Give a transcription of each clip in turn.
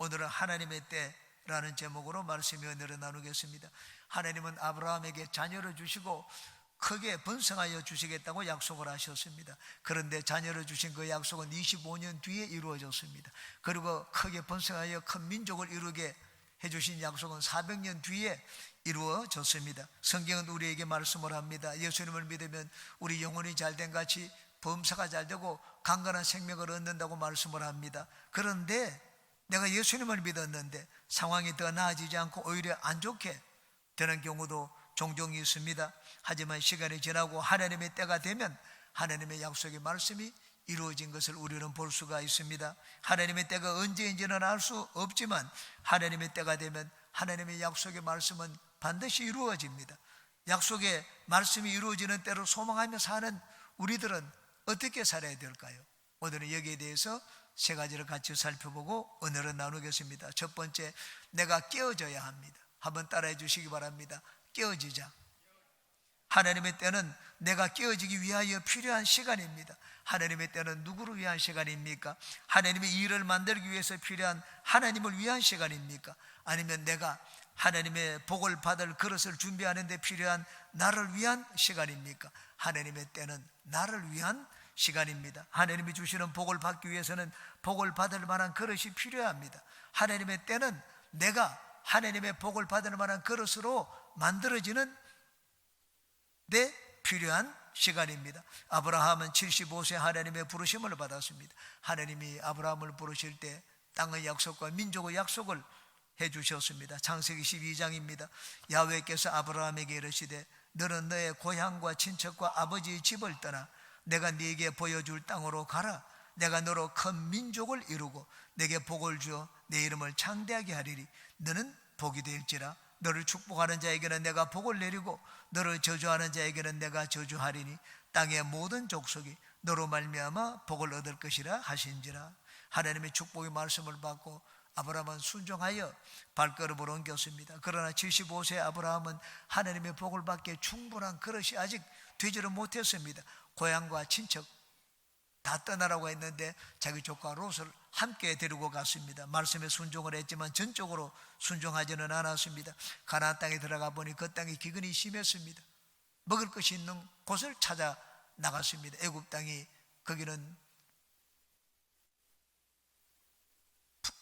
오늘은 하나님의 때라는 제목으로 말씀의 은혜를 나누겠습니다. 하나님은 아브라함에게 자녀를 주시고 크게 번성하여 주시겠다고 약속을 하셨습니다. 그런데 자녀를 주신 그 약속은 25년 뒤에 이루어졌습니다. 그리고 크게 번성하여 큰 민족을 이루게 해주신 약속은 400년 뒤에 이루어졌습니다. 성경은 우리에게 말씀을 합니다. 예수님을 믿으면 우리 영혼이 잘된 같이 범사가 잘되고 강건한 생명을 얻는다고 말씀을 합니다. 그런데 내가 예수님을 믿었는데 상황이 더 나아지지 않고 오히려 안 좋게 되는 경우도 종종 있습니다. 하지만 시간이 지나고 하나님의 때가 되면 하나님의 약속의 말씀이 이루어진 것을 우리는 볼 수가 있습니다. 하나님의 때가 언제인지는 알 수 없지만 하나님의 때가 되면 하나님의 약속의 말씀은 반드시 이루어집니다. 약속의 말씀이 이루어지는 때로 소망하며 사는 우리들은 어떻게 살아야 될까요? 오늘은 여기에 대해서 세 가지를 같이 살펴보고 은혜를 나누겠습니다. 첫 번째, 내가 깨어져야 합니다. 한번 따라해 주시기 바랍니다. 깨어지자. 하나님의 때는 내가 깨어지기 위하여 필요한 시간입니다. 하나님의 때는 누구를 위한 시간입니까? 하나님의 일을 만들기 위해서 필요한 하나님을 위한 시간입니까? 아니면 내가 하나님의 복을 받을 그릇을 준비하는 데 필요한 나를 위한 시간입니까? 하나님의 때는 나를 위한 시간입니다. 하나님이 주시는 복을 받기 위해서는 복을 받을 만한 그릇이 필요합니다. 하나님의 때는 내가 하나님의 복을 받을 만한 그릇으로 만들어지는 데 필요한 시간입니다. 아브라함은 75세 하나님의 부르심을 받았습니다. 하나님이 아브라함을 부르실 때 땅의 약속과 민족의 약속을 해주셨습니다. 창세기 12장입니다. 야훼께서 아브라함에게 이르시되 너는 너의 고향과 친척과 아버지의 집을 떠나 내가 네게 보여줄 땅으로 가라. 내가 너로 큰 민족을 이루고 내게 복을 주어 내 이름을 창대하게 하리니 너는 복이 될지라. 너를 축복하는 자에게는 내가 복을 내리고 너를 저주하는 자에게는 내가 저주하리니 땅의 모든 족속이 너로 말미암아 복을 얻을 것이라 하신지라. 하나님의 축복의 말씀을 받고 아브라함은 순종하여 발걸음을 옮겼습니다. 그러나 75세 아브라함은 하나님의 복을 받기에 충분한 그릇이 아직 되지를 못했습니다. 고향과 친척 다 떠나라고 했는데 자기 조카 롯을 함께 데리고 갔습니다. 말씀에 순종을 했지만 전적으로 순종하지는 않았습니다. 가나안 땅에 들어가 보니 그 땅이 기근이 심했습니다. 먹을 것이 있는 곳을 찾아 나갔습니다. 애굽 땅이 거기는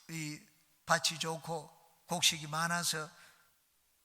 이 밭이 좋고 곡식이 많아서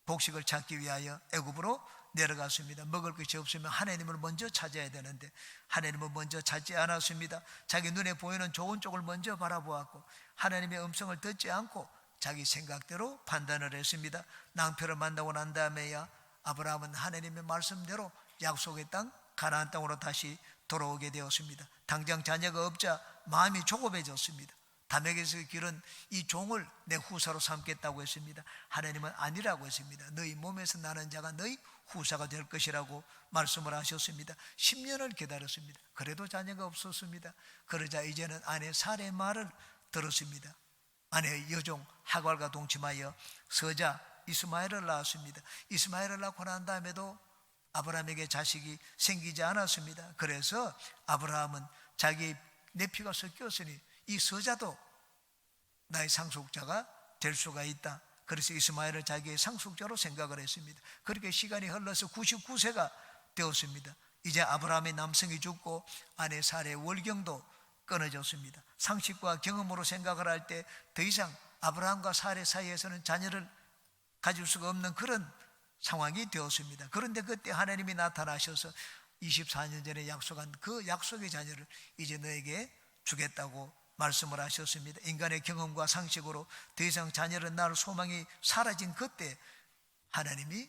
곡식을 찾기 위하여 애굽으로 내려갔습니다. 먹을 것이 없으면 하나님을 먼저 찾아야 되는데 하나님을 먼저 찾지 않았습니다. 자기 눈에 보이는 좋은 쪽을 먼저 바라보았고 하나님의 음성을 듣지 않고 자기 생각대로 판단을 했습니다. 낭패를 만나고 난 다음에야 아브라함은 하나님의 말씀대로 약속의 땅 가나안 땅으로 다시 돌아오게 되었습니다. 당장 자녀가 없자 마음이 조급해졌습니다. 다메섹의 길은 이 종을 내 후사로 삼겠다고 했습니다. 하나님은 아니라고 했습니다. 너희 몸에서 나는 자가 너희 후사가 될 것이라고 말씀을 하셨습니다. 10년을 기다렸습니다. 그래도 자녀가 없었습니다. 그러자 이제는 아내 사레의 말을 들었습니다. 아내 여종 하갈과 동침하여 서자 이스마엘을 낳았습니다. 이스마엘을 낳고 난 다음에도 아브라함에게 자식이 생기지 않았습니다. 그래서 아브라함은 자기 내 피가 섞였으니 이 서자도 나의 상속자가 될 수가 있다. 그래서 이스마엘을 자기의 상속자로 생각을 했습니다. 그렇게 시간이 흘러서 99세가 되었습니다. 이제 아브라함의 남성이 죽고 아내 사레의 월경도 끊어졌습니다. 상식과 경험으로 생각을 할 때 더 이상 아브라함과 사레 사이에서는 자녀를 가질 수가 없는 그런 상황이 되었습니다. 그런데 그때 하나님이 나타나셔서 24년 전에 약속한 그 약속의 자녀를 이제 너에게 주겠다고 말씀을 하셨습니다. 인간의 경험과 상식으로 더 이상 자녀를 낳을 소망이 사라진 그때 하나님이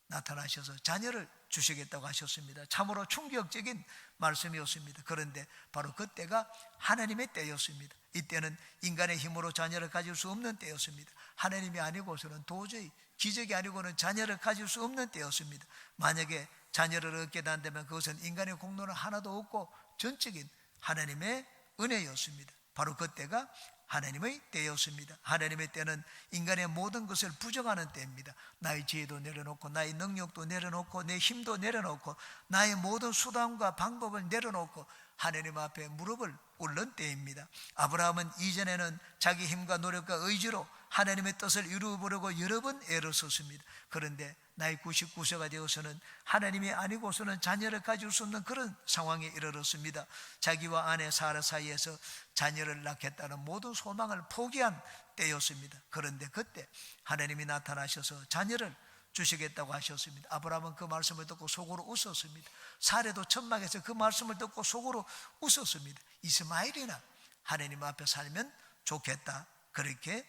나타나셔서 자녀를 주시겠다고 하셨습니다. 참으로 충격적인 말씀이었습니다. 그런데 바로 그때가 하나님의 때였습니다. 이때는 인간의 힘으로 자녀를 가질 수 없는 때였습니다. 하나님이 아니고서는 도저히 기적이 아니고는 자녀를 가질 수 없는 때였습니다. 만약에 자녀를 얻게 된다면 그것은 인간의 공로는 하나도 없고 전적인 하나님의 은혜였습니다. 바로 그때가 하나님의 때였습니다. 하나님의 때는 인간의 모든 것을 부정하는 때입니다. 나의 지혜도 내려놓고 나의 능력도 내려놓고 내 힘도 내려놓고 나의 모든 수단과 방법을 내려놓고 하나님 앞에 무릎을 꿇는 때입니다. 아브라함은 이전에는 자기 힘과 노력과 의지로 하나님의 뜻을 이루어보려고 여러 번 애를 썼습니다. 그런데 나이 99세가 되어서는 하나님이 아니고서는 자녀를 가질 수 없는 그런 상황에 이르렀습니다. 자기와 아내 사라 사이에서 자녀를 낳겠다는 모든 소망을 포기한 때였습니다. 그런데 그때 하나님이 나타나셔서 자녀를 주시겠다고 하셨습니다. 아브라함은 그 말씀을 듣고 속으로 웃었습니다. 사례도 천막에서 그 말씀을 듣고 속으로 웃었습니다. 이스마엘이나 하나님 앞에 살면 좋겠다, 그렇게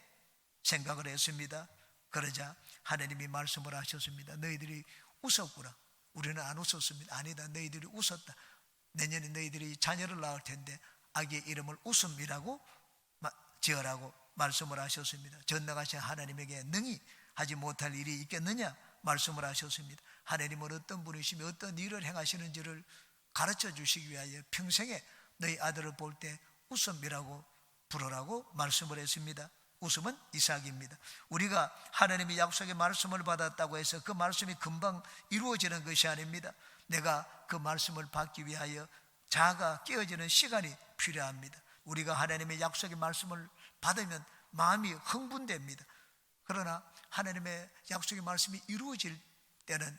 생각을 했습니다. 그러자 하나님이 말씀을 하셨습니다. 너희들이 웃었구나. 우리는 안 웃었습니다. 아니다, 너희들이 웃었다. 내년에 너희들이 자녀를 낳을 텐데 아기의 이름을 웃음이라고 지어라고 말씀을 하셨습니다. 전능하신 하나님에게 능히 하지 못할 일이 있겠느냐 말씀을 하셨습니다. 하나님은 어떤 분이시며 어떤 일을 행하시는지를 가르쳐 주시기 위하여 평생에 너희 아들을 볼 때 웃음이라고 부르라고 말씀을 했습니다. 웃음은 이삭입니다. 우리가 하나님의 약속의 말씀을 받았다고 해서 그 말씀이 금방 이루어지는 것이 아닙니다. 내가 그 말씀을 받기 위하여 자아가 깨어지는 시간이 필요합니다. 우리가 하나님의 약속의 말씀을 받으면 마음이 흥분됩니다. 그러나 하나님의 약속의 말씀이 이루어질 때는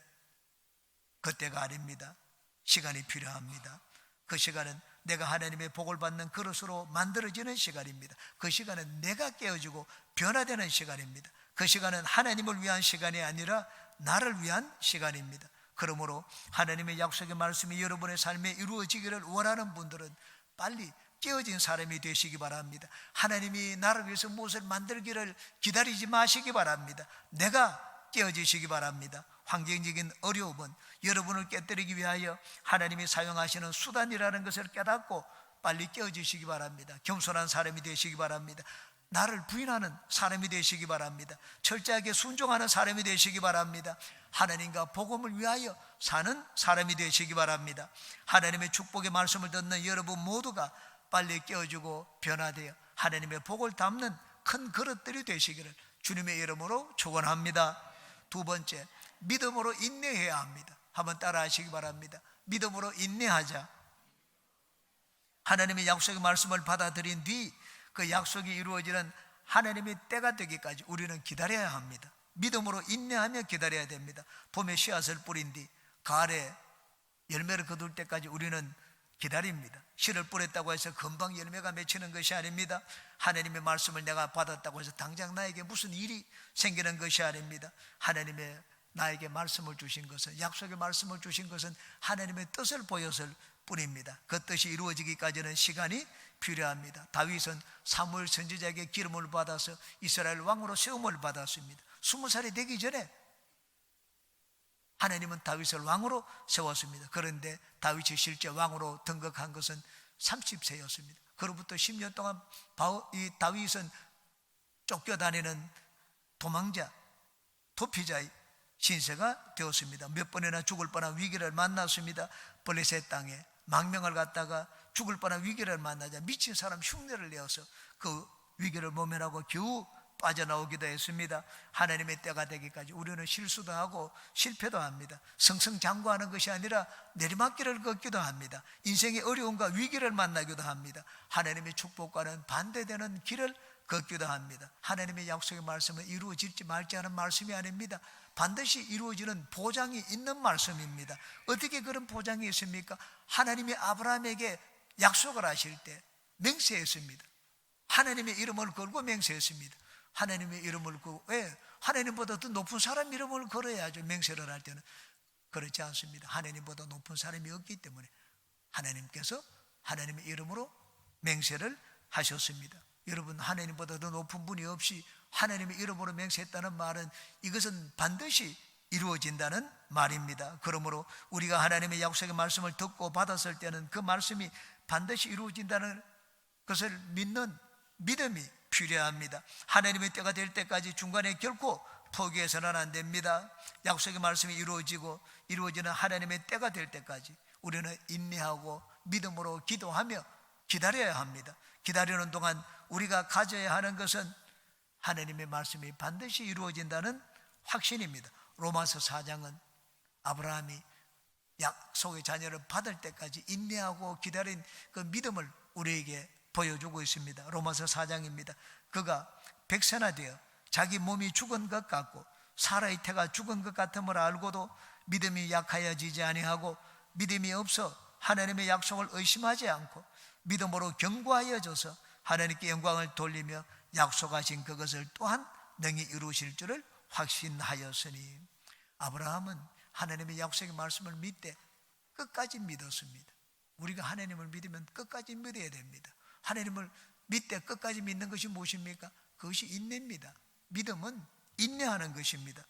그때가 아닙니다. 시간이 필요합니다. 그 시간은 내가 하나님의 복을 받는 그릇으로 만들어지는 시간입니다. 그 시간은 내가 깨어지고 변화되는 시간입니다. 그 시간은 하나님을 위한 시간이 아니라 나를 위한 시간입니다. 그러므로 하나님의 약속의 말씀이 여러분의 삶에 이루어지기를 원하는 분들은 빨리 깨어진 사람이 되시기 바랍니다. 하나님이 나를 위해서 무엇을 만들기를 기다리지 마시기 바랍니다. 내가 깨어지시기 바랍니다. 환경적인 어려움은 여러분을 깨뜨리기 위하여 하나님이 사용하시는 수단이라는 것을 깨닫고 빨리 깨어지시기 바랍니다. 겸손한 사람이 되시기 바랍니다. 나를 부인하는 사람이 되시기 바랍니다. 철저하게 순종하는 사람이 되시기 바랍니다. 하나님과 복음을 위하여 사는 사람이 되시기 바랍니다. 하나님의 축복의 말씀을 듣는 여러분 모두가 빨리 깨어지고 변화되어 하나님의 복을 담는 큰 그릇들이 되시기를 주님의 이름으로 축원합니다. 두 번째, 믿음으로 인내해야 합니다. 한번 따라 하시기 바랍니다. 믿음으로 인내하자. 하나님의 약속의 말씀을 받아들인 뒤 그 약속이 이루어지는 하나님의 때가 되기까지 우리는 기다려야 합니다. 믿음으로 인내하며 기다려야 됩니다. 봄에 씨앗을 뿌린 뒤 가을에 열매를 거둘 때까지 우리는 기다립니다. 씨를 뿌렸다고 해서 금방 열매가 맺히는 것이 아닙니다. 하나님의 말씀을 내가 받았다고 해서 당장 나에게 무슨 일이 생기는 것이 아닙니다. 하나님의 나에게 말씀을 주신 것은, 약속의 말씀을 주신 것은 하나님의 뜻을 보였을 뿐입니다. 그 뜻이 이루어지기까지는 시간이 필요합니다. 다윗은 사무엘 선지자에게 기름을 받아서 이스라엘 왕으로 세움을 받았습니다. 20살이 되기 전에 하나님은 다윗을 왕으로 세웠습니다. 그런데 다윗이 실제 왕으로 등극한 것은 30세였습니다. 그로부터 10년 동안 이 다윗은 쫓겨다니는 도망자, 도피자의 신세가 되었습니다. 몇 번이나 죽을 뻔한 위기를 만났습니다. 블레셋 땅에 망명을 갖다가 죽을 뻔한 위기를 만나자 미친 사람 흉내를 내어서 그 위기를 모면하고 겨우 빠져나오기도 했습니다. 하나님의 때가 되기까지 우리는 실수도 하고 실패도 합니다. 승승장구하는 것이 아니라 내리막길을 걷기도 합니다. 인생의 어려움과 위기를 만나기도 합니다. 하나님의 축복과는 반대되는 길을 걷기도 합니다. 하나님의 약속의 말씀은 이루어질지 말지 하는 말씀이 아닙니다. 반드시 이루어지는 보장이 있는 말씀입니다. 어떻게 그런 보장이 있습니까? 하나님이 아브라함에게 약속을 하실 때 맹세했습니다. 하나님의 이름을 걸고 맹세했습니다. 하나님의 이름을 걸고, 왜? 하나님보다 더 높은 사람 이름을 걸어야죠. 맹세를 할 때는. 그렇지 않습니다. 하나님보다 높은 사람이 없기 때문에 하나님께서 하나님의 이름으로 맹세를 하셨습니다. 여러분, 하나님보다 더 높은 분이 없이 하나님의 이름으로 맹세했다는 말은 이것은 반드시 이루어진다는 말입니다. 그러므로 우리가 하나님의 약속의 말씀을 듣고 받았을 때는 그 말씀이 반드시 이루어진다는 것을 믿는 믿음이 필요합니다. 하나님의 때가 될 때까지 중간에 결코 포기해서는 안 됩니다. 약속의 말씀이 이루어지는 하나님의 때가 될 때까지 우리는 인내하고 믿음으로 기도하며 기다려야 합니다. 기다리는 동안 우리가 가져야 하는 것은 하나님의 말씀이 반드시 이루어진다는 확신입니다. 로마서 4장은 아브라함이 약속의 자녀를 받을 때까지 인내하고 기다린 그 믿음을 우리에게 보여주고 있습니다. 로마서 4장입니다. 그가 백세나 되어 자기 몸이 죽은 것 같고 사라의 태가 죽은 것 같음을 알고도 믿음이 약하여지지 아니하고 믿음이 없어 하나님의 약속을 의심하지 않고 믿음으로 견고하여져서 하나님께 영광을 돌리며 약속하신 그것을 또한 능히 이루실 줄을 확신하였으니. 아브라함은 하나님의 약속의 말씀을 믿되 끝까지 믿었습니다. 우리가 하나님을 믿으면 끝까지 믿어야 됩니다. 하나님을 믿되 끝까지 믿는 것이 무엇입니까? 그것이 인내입니다. 믿음은 인내하는 것입니다.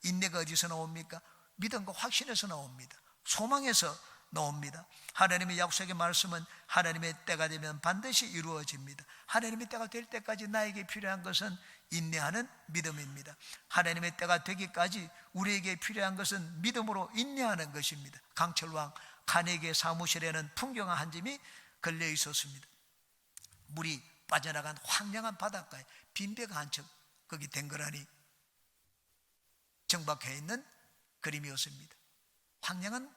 인내가 어디서 나옵니까? 믿음과 확신에서 나옵니다. 소망에서 나옵니다. 하나님의 약속의 말씀은 하나님의 때가 되면 반드시 이루어집니다. 하나님의 때가 될 때까지 나에게 필요한 것은 인내하는 믿음입니다. 하나님의 때가 되기까지 우리에게 필요한 것은 믿음으로 인내하는 것입니다. 강철왕 카네기의 사무실에는 풍경화 한 점이 걸려 있었습니다. 물이 빠져나간 황량한 바닷가에 빈배가 한 척 거기 댕거라니 정박해 있는 그림이었습니다. 황량한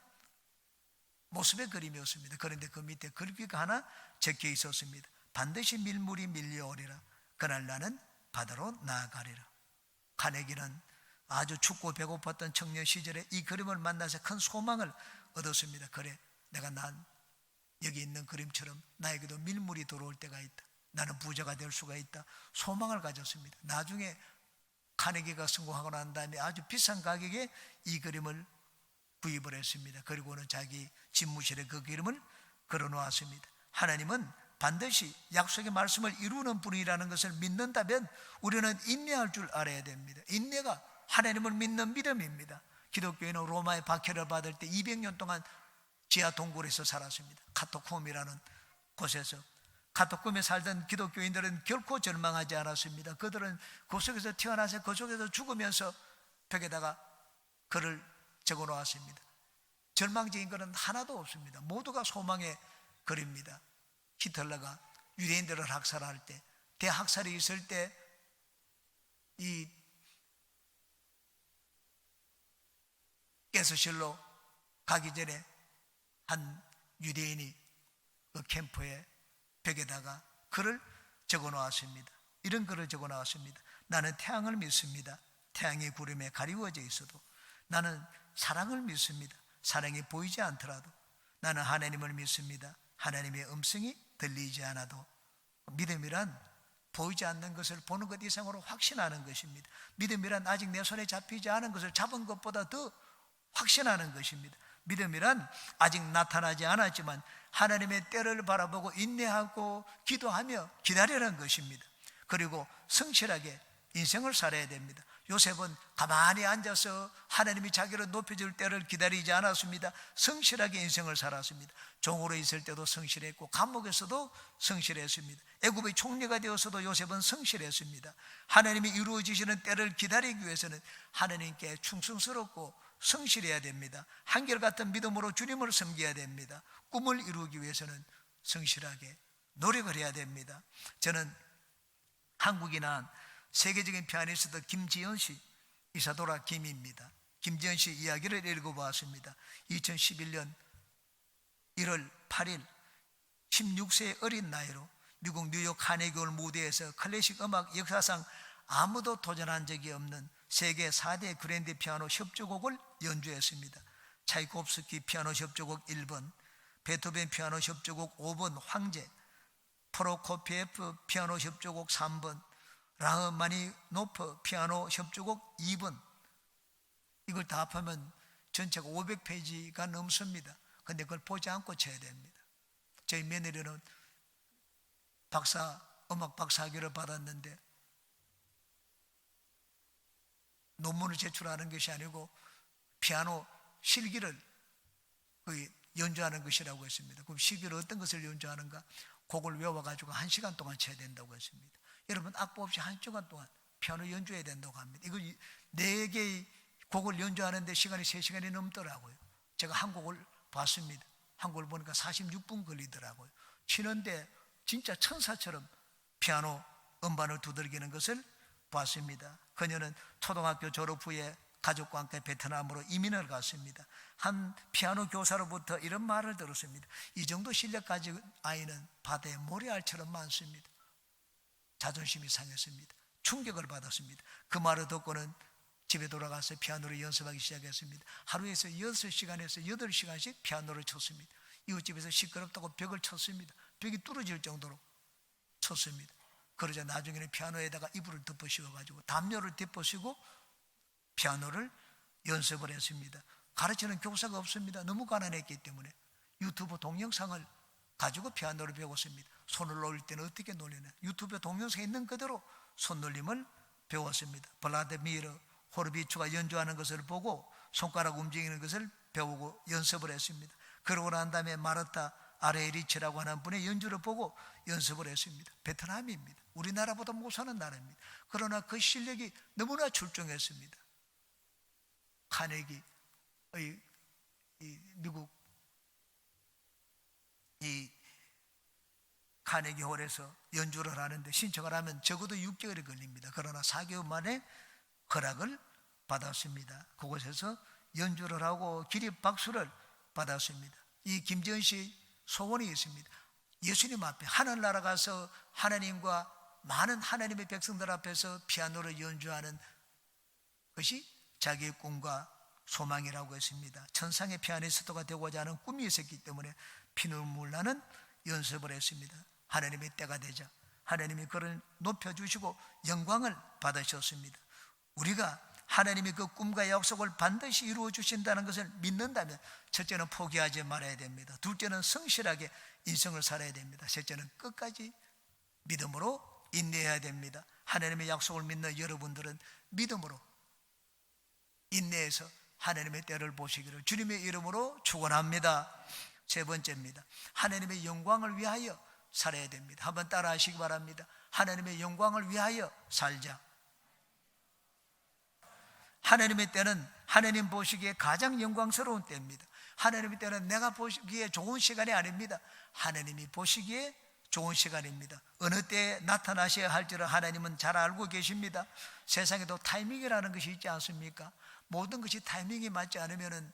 모습의 그림이었습니다. 그런데 그 밑에 글귀가 하나 적혀 있었습니다. 반드시 밀물이 밀려오리라. 그날 나는 바다로 나아가리라. 카네기는 아주 춥고 배고팠던 청년 시절에 이 그림을 만나서 큰 소망을 얻었습니다. 그래, 내가 난 여기 있는 그림처럼 나에게도 밀물이 들어올 때가 있다. 나는 부자가 될 수가 있다. 소망을 가졌습니다. 나중에 카네기가 성공하고 난 다음에 아주 비싼 가격에 이 그림을 구입을 했습니다. 그리고는 자기 집무실에 그 그림을 걸어놓았습니다. 하나님은 반드시 약속의 말씀을 이루는 분이라는 것을 믿는다면 우리는 인내할 줄 알아야 됩니다. 인내가 하나님을 믿는 믿음입니다. 기독교인은 로마의 박해를 받을 때 200년 동안 지하 동굴에서 살았습니다. 카토쿰이라는 곳에서. 카토쿰에 살던 기독교인들은 결코 절망하지 않았습니다. 그들은 그 속에서 태어나서 그 속에서 죽으면서 벽에다가 글을 적어 놓았습니다. 절망적인 것은 하나도 없습니다. 모두가 소망의 글입니다. 히틀러가 유대인들을 학살할 때, 대학살이 있을 때 이 가스실로 가기 전에 한 유대인이 그 캠프에 벽에다가 글을 적어 놓았습니다. 이런 글을 적어 놓았습니다. 나는 태양을 믿습니다. 태양이 구름에 가리워져 있어도 나는 사랑을 믿습니다. 사랑이 보이지 않더라도 나는 하나님을 믿습니다. 하나님의 음성이 들리지 않아도. 믿음이란 보이지 않는 것을 보는 것 이상으로 확신하는 것입니다. 믿음이란 아직 내 손에 잡히지 않은 것을 잡은 것보다 더 확신하는 것입니다. 믿음이란 아직 나타나지 않았지만 하나님의 때를 바라보고 인내하고 기도하며 기다리는 것입니다. 그리고 성실하게 인생을 살아야 됩니다. 요셉은 가만히 앉아서 하나님이 자기를 높여줄 때를 기다리지 않았습니다. 성실하게 인생을 살았습니다. 종으로 있을 때도 성실했고 감옥에서도 성실했습니다. 애굽의 총리가 되어서도 요셉은 성실했습니다. 하나님이 이루어지시는 때를 기다리기 위해서는 하나님께 충성스럽고 성실해야 됩니다. 한결같은 믿음으로 주님을 섬겨야 됩니다. 꿈을 이루기 위해서는 성실하게 노력을 해야 됩니다. 저는 한국에 난 세계적인 피아니스트 김지연 씨, 이사도라 김입니다. 김지연 씨 이야기를 읽어보았습니다. 2011년 1월 8일 16세의 어린 나이로 미국 뉴욕 카네기홀 무대에서 클래식 음악 역사상 아무도 도전한 적이 없는 세계 4대 그랜드 피아노 협주곡을 연주했습니다. 차이콥스키 피아노 협주곡 1번, 베토벤 피아노 협주곡 5번 황제, 프로코피에프 피아노 협주곡 3번, 라흐마니노프 피아노 협주곡 2번. 이걸 다 합하면 전체가 500페이지가 넘습니다. 그런데 그걸 보지 않고 쳐야 됩니다. 저희 며느리는 음악 박사학위를 받았는데 논문을 제출하는 것이 아니고 피아노 실기를 연주하는 것이라고 했습니다. 그럼 실기를 어떤 것을 연주하는가? 곡을 외워가지고 1시간 동안 쳐야 된다고 했습니다. 여러분 악보 없이 1시간 동안 피아노 연주해야 된다고 합니다. 이거 4개의 곡을 연주하는데 시간이 3시간이 넘더라고요. 제가 한 곡을 봤습니다. 한 곡을 보니까 46분 걸리더라고요. 치는데 진짜 천사처럼 피아노 음반을 두들기는 것을 봤습니다. 그녀는 초등학교 졸업 후에 가족과 함께 베트남으로 이민을 갔습니다. 한 피아노 교사로부터 이런 말을 들었습니다. 이 정도 실력 가진 아이는 바다에 모래알처럼 많습니다. 자존심이 상했습니다. 충격을 받았습니다. 그 말을 듣고는 집에 돌아가서 피아노를 연습하기 시작했습니다. 하루에서 6시간에서 8시간씩 피아노를 쳤습니다. 이웃집에서 시끄럽다고 벽을 쳤습니다. 벽이 뚫어질 정도로 쳤습니다. 그러자 나중에는 피아노에다가 이불을 덮어 씌워가지고 담요를 덮어 씌우고 피아노를 연습을 했습니다. 가르치는 교사가 없습니다. 너무 가난했기 때문에 유튜브 동영상을 가지고 피아노를 배웠습니다. 손을 놀릴 때는 어떻게 놀리나, 유튜브에 동영상에 있는 그대로 손놀림을 배웠습니다. 블라디미르 호르비츠가 연주하는 것을 보고 손가락 움직이는 것을 배우고 연습을 했습니다. 그러고 난 다음에 마르타 아레리치라고 하는 분의 연주를 보고 연습을 했습니다. 베트남입니다. 우리나라보다 못 사는 나라입니다. 그러나 그 실력이 너무나 출중했습니다. 카네기 미국 카네기 홀에서 연주를 하는데 신청을 하면 적어도 6개월이 걸립니다. 그러나 4개월 만에 허락을 받았습니다. 그곳에서 연주를 하고 기립 박수를 받았습니다. 이 김지은 씨 소원이 있습니다. 예수님 앞에 하늘나라 가서 하나님과 많은 하나님의 백성들 앞에서 피아노를 연주하는 것이 자기의 꿈과 소망이라고 했습니다. 천상의 피아니스트가 되고자 하는 꿈이 있었기 때문에 피눈물 나는 연습을 했습니다. 하나님의 때가 되자 하나님이 그를 높여주시고 영광을 받으셨습니다. 우리가 하나님이 그 꿈과 약속을 반드시 이루어 주신다는 것을 믿는다면 첫째는 포기하지 말아야 됩니다. 둘째는 성실하게 인생을 살아야 됩니다. 셋째는 끝까지 믿음으로 인내해야 됩니다. 하나님의 약속을 믿는 여러분들은 믿음으로 인내해서 하나님의 때를 보시기를 주님의 이름으로 축원합니다. 세 번째입니다. 하나님의 영광을 위하여 살아야 됩니다. 한번 따라 하시기 바랍니다. 하나님의 영광을 위하여 살자. 하나님의 때는 하나님 보시기에 가장 영광스러운 때입니다. 하나님의 때는 내가 보시기에 좋은 시간이 아닙니다. 하나님이 보시기에 좋은 시간입니다. 어느 때에 나타나셔야 할지를 하나님은 잘 알고 계십니다. 세상에도 타이밍이라는 것이 있지 않습니까? 모든 것이 타이밍이 맞지 않으면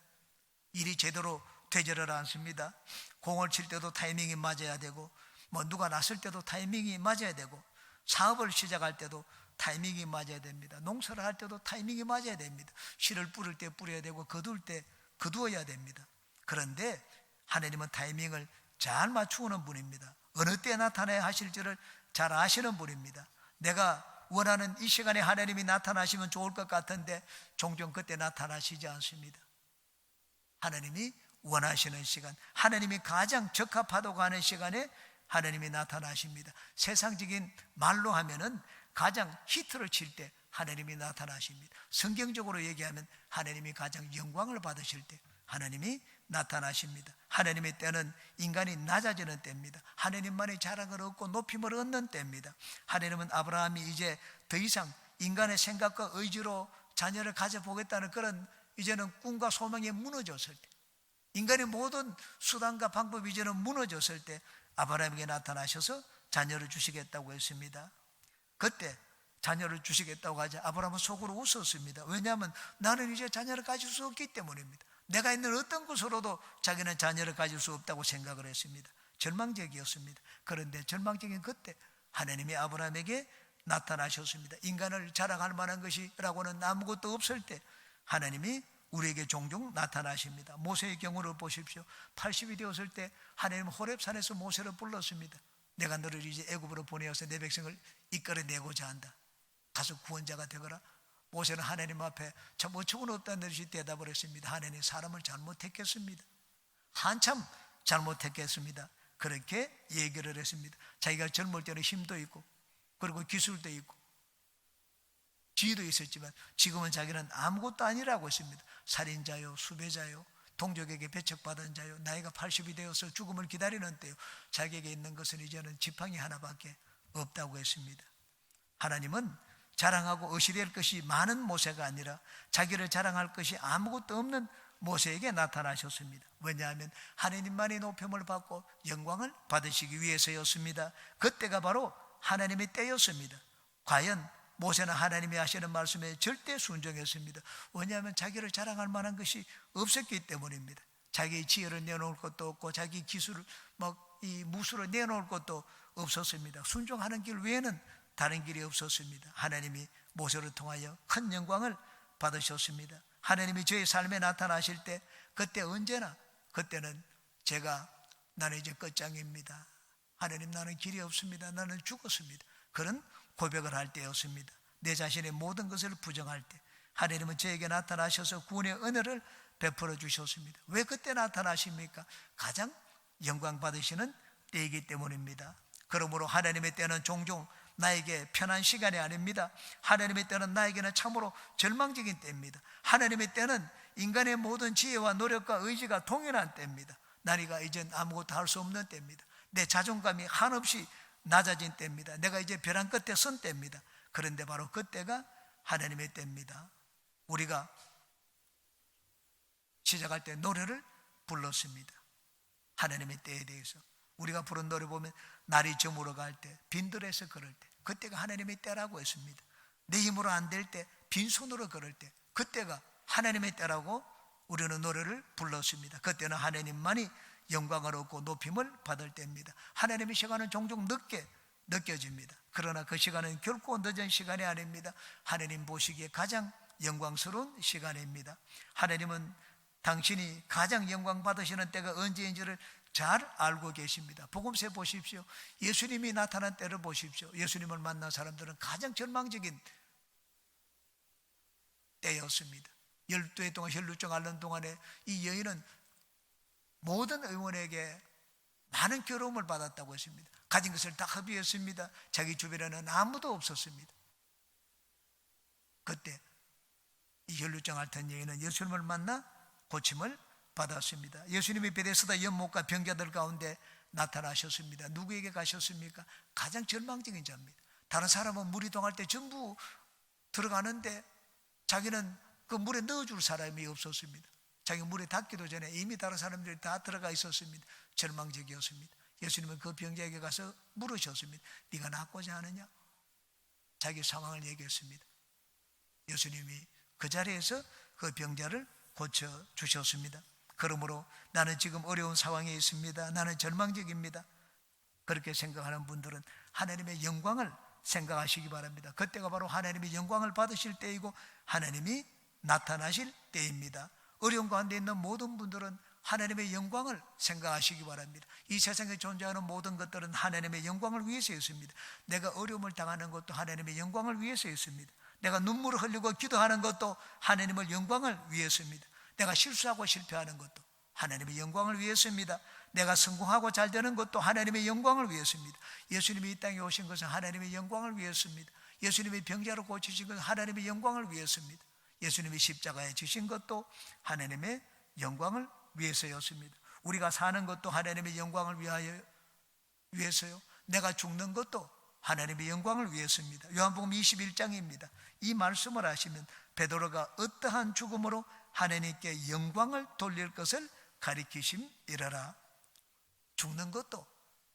일이 제대로 되지를 않습니다. 공을 칠 때도 타이밍이 맞아야 되고, 누가 났을 때도 타이밍이 맞아야 되고, 사업을 시작할 때도 타이밍이 맞아야 됩니다. 농사를 할 때도 타이밍이 맞아야 됩니다. 씨를 뿌릴 때 뿌려야 되고 거둘 때 거두어야 됩니다. 그런데 하나님은 타이밍을 잘 맞추는 분입니다. 어느 때 나타나야 하실지를 잘 아시는 분입니다. 내가 원하는 이 시간에 하나님이 나타나시면 좋을 것 같은데 종종 그때 나타나시지 않습니다. 하나님이 원하시는 시간, 하나님이 가장 적합하다고 하는 시간에 하나님이 나타나십니다. 세상적인 말로 하면은 가장 히트를 칠 때 하나님이 나타나십니다. 성경적으로 얘기하면 하나님이 가장 영광을 받으실 때 하나님이 나타나십니다. 하나님의 때는 인간이 낮아지는 때입니다. 하나님만의 자랑을 얻고 높임을 얻는 때입니다. 하나님은 아브라함이 이제 더 이상 인간의 생각과 의지로 자녀를 가져보겠다는 그런 이제는 꿈과 소망이 무너졌을 때, 인간의 모든 수단과 방법이 이제는 무너졌을 때 아브라함에게 나타나셔서 자녀를 주시겠다고 했습니다. 그때 자녀를 주시겠다고 하자 아브라함은 속으로 웃었습니다. 왜냐하면 나는 이제 자녀를 가질 수 없기 때문입니다. 내가 있는 어떤 것으로도 자기는 자녀를 가질 수 없다고 생각을 했습니다. 절망적이었습니다. 그런데 절망적인 그때 하나님이 아브라함에게 나타나셨습니다. 인간을 자랑할 만한 것이라고는 아무것도 없을 때 하나님이 우리에게 종종 나타나십니다. 모세의 경우를 보십시오. 80이 되었을 때 하나님 호렙산에서 모세를 불렀습니다. 내가 너를 이제 애굽으로 보내어서 내 백성을 이끌어내고자 한다. 가서 구원자가 되거라. 모세는 하나님 앞에 참 어처구니 없다는 듯이 대답을 했습니다. 하나님, 사람을 잘못했겠습니다. 한참 잘못했겠습니다. 그렇게 얘기를 했습니다. 자기가 젊을 때는 힘도 있고 그리고 기술도 있고 지위도 있었지만 지금은 자기는 아무것도 아니라고 했습니다. 살인자요, 수배자요, 동족에게 배척받은 자요, 나이가 80이 되어서 죽음을 기다리는 때요, 자기에게 있는 것은 이제는 지팡이 하나밖에 없다고 했습니다. 하나님은 자랑하고 의시될 것이 많은 모세가 아니라 자기를 자랑할 것이 아무것도 없는 모세에게 나타나셨습니다. 왜냐하면 하나님만이 높임을 받고 영광을 받으시기 위해서였습니다. 그때가 바로 하나님의 때였습니다. 과연 모세는 하나님이 하시는 말씀에 절대 순종했습니다. 왜냐하면 자기를 자랑할 만한 것이 없었기 때문입니다. 자기 지혜를 내놓을 것도 없고 자기 기술을 이 무술을 내놓을 것도 없었습니다. 순종하는 길 외에는 다른 길이 없었습니다. 하나님이 모세를 통하여 큰 영광을 받으셨습니다. 하나님이 저의 삶에 나타나실 때 그때 언제나 그때는 나는 이제 끝장입니다. 하나님, 나는 길이 없습니다. 나는 죽었습니다. 그런 고백을 할 때였습니다. 내 자신의 모든 것을 부정할 때 하나님은 저에게 나타나셔서 구원의 은혜를 베풀어 주셨습니다. 왜 그때 나타나십니까? 가장 영광 받으시는 때이기 때문입니다. 그러므로 하나님의 때는 종종 나에게 편한 시간이 아닙니다. 하나님의 때는 나에게는 참으로 절망적인 때입니다. 하나님의 때는 인간의 모든 지혜와 노력과 의지가 동일한 때입니다. 나니가 이젠 아무것도 할 수 없는 때입니다. 내 자존감이 한없이 낮아진 때입니다. 내가 이제 벼랑 끝에 선 때입니다. 그런데 바로 그때가 하나님의 때입니다. 우리가 시작할 때 노래를 불렀습니다. 하나님의 때에 대해서 우리가 부른 노래 보면 날이 저물어 갈 때, 빈들에서 걸을 때, 그때가 하나님의 때라고 했습니다. 내 힘으로 안 될 때, 빈손으로 걸을 때, 그때가 하나님의 때라고 우리는 노래를 불렀습니다. 그때는 하나님만이 영광을 얻고 높임을 받을 때입니다. 하나님의 시간은 종종 늦게 느껴집니다. 그러나 그 시간은 결코 늦은 시간이 아닙니다. 하나님 보시기에 가장 영광스러운 시간입니다. 하나님은 당신이 가장 영광 받으시는 때가 언제인지를 잘 알고 계십니다. 복음서에 보십시오. 예수님이 나타난 때를 보십시오. 예수님을 만난 사람들은 가장 절망적인 때였습니다. 12해 동안 혈루증 앓는 동안에 이 여인은 모든 의원에게 많은 괴로움을 받았다고 했습니다. 가진 것을 다 허비했습니다. 자기 주변에는 아무도 없었습니다. 그때 이 혈루증 앓던 여인은 예수님을 만나 고침을 받았습니다. 예수님이 베데스다 연못과 병자들 가운데 나타나셨습니다. 누구에게 가셨습니까? 가장 절망적인 자입니다. 다른 사람은 물 이동할 때 전부 들어가는데 자기는 그 물에 넣어줄 사람이 없었습니다. 자기 물에 닿기도 전에 이미 다른 사람들이 다 들어가 있었습니다. 절망적이었습니다. 예수님은 그 병자에게 가서 물으셨습니다. 네가 낫고자 하느냐? 자기 상황을 얘기했습니다. 예수님이 그 자리에서 그 병자를 고쳐주셨습니다. 그러므로 나는 지금 어려운 상황에 있습니다. 나는 절망적입니다. 그렇게 생각하는 분들은 하나님의 영광을 생각하시기 바랍니다. 그때가 바로 하나님의 영광을 받으실 때이고 하나님이 나타나실 때입니다. 어려운 가운데 있는 모든 분들은 하나님의 영광을 생각하시기 바랍니다. 이 세상에 존재하는 모든 것들은 하나님의 영광을 위해서 있습니다. 내가 어려움을 당하는 것도 하나님의 영광을 위해서 있습니다. 내가 눈물을 흘리고 기도하는 것도 하나님의 영광을 위해서입니다. 내가 실수하고 실패하는 것도 하나님의 영광을 위해서입니다. 내가 성공하고 잘 되는 것도 하나님의 영광을 위해서입니다. 예수님이 이 땅에 오신 것은 하나님의 영광을 위해서입니다. 예수님이 병자로 고치신 것은 하나님의 영광을 위해서입니다. 예수님이 십자가에 지신 것도 하나님의 영광을 위해서였습니다. 우리가 사는 것도 하나님의 영광을 위해서요. 내가 죽는 것도 하나님의 영광을 위해서입니다. 요한복음 21장입니다. 이 말씀을 하시면 베드로가 어떠한 죽음으로 하나님께 영광을 돌릴 것을 가리키심이라라. 죽는 것도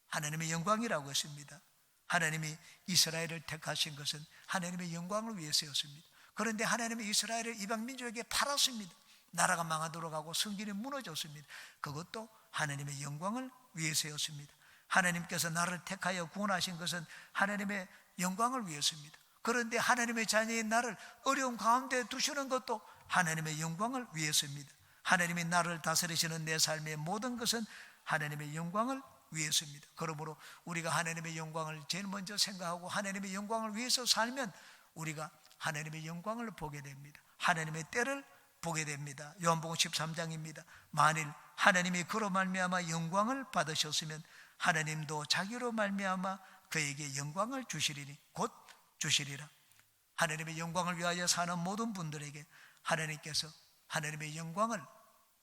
하나님의 영광이라고 했습니다. 하나님이 이스라엘을 택하신 것은 하나님의 영광을 위해서였습니다. 그런데 하나님이 이스라엘을 이방 민족에게 팔았습니다. 나라가 망하도록 하고 성전이 무너졌습니다. 그것도 하나님의 영광을 위해서였습니다. 하나님께서 나를 택하여 구원하신 것은 하나님의 영광을 위해서입니다. 그런데 하나님의 자녀인 나를 어려운 가운데 두시는 것도 하나님의 영광을 위해서입니다. 하나님이 나를 다스리시는 내 삶의 모든 것은 하나님의 영광을 위해서입니다. 그러므로 우리가 하나님의 영광을 제일 먼저 생각하고 하나님의 영광을 위해서 살면 우리가 하나님의 영광을 보게 됩니다. 하나님의 때를 보게 됩니다. 요한복음 13장입니다. 만일 하나님이 그로 말미암아 영광을 받으셨으면 하나님도 자기로 말미암아 그에게 영광을 주시리니 곧 주시리라. 하나님의 영광을 위하여 사는 모든 분들에게 하나님께서 하나님의 영광을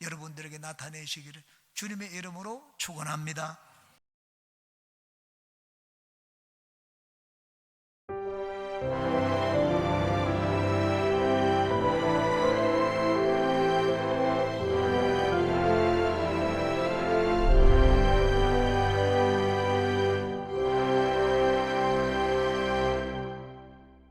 여러분들에게 나타내시기를 주님의 이름으로 축원합니다.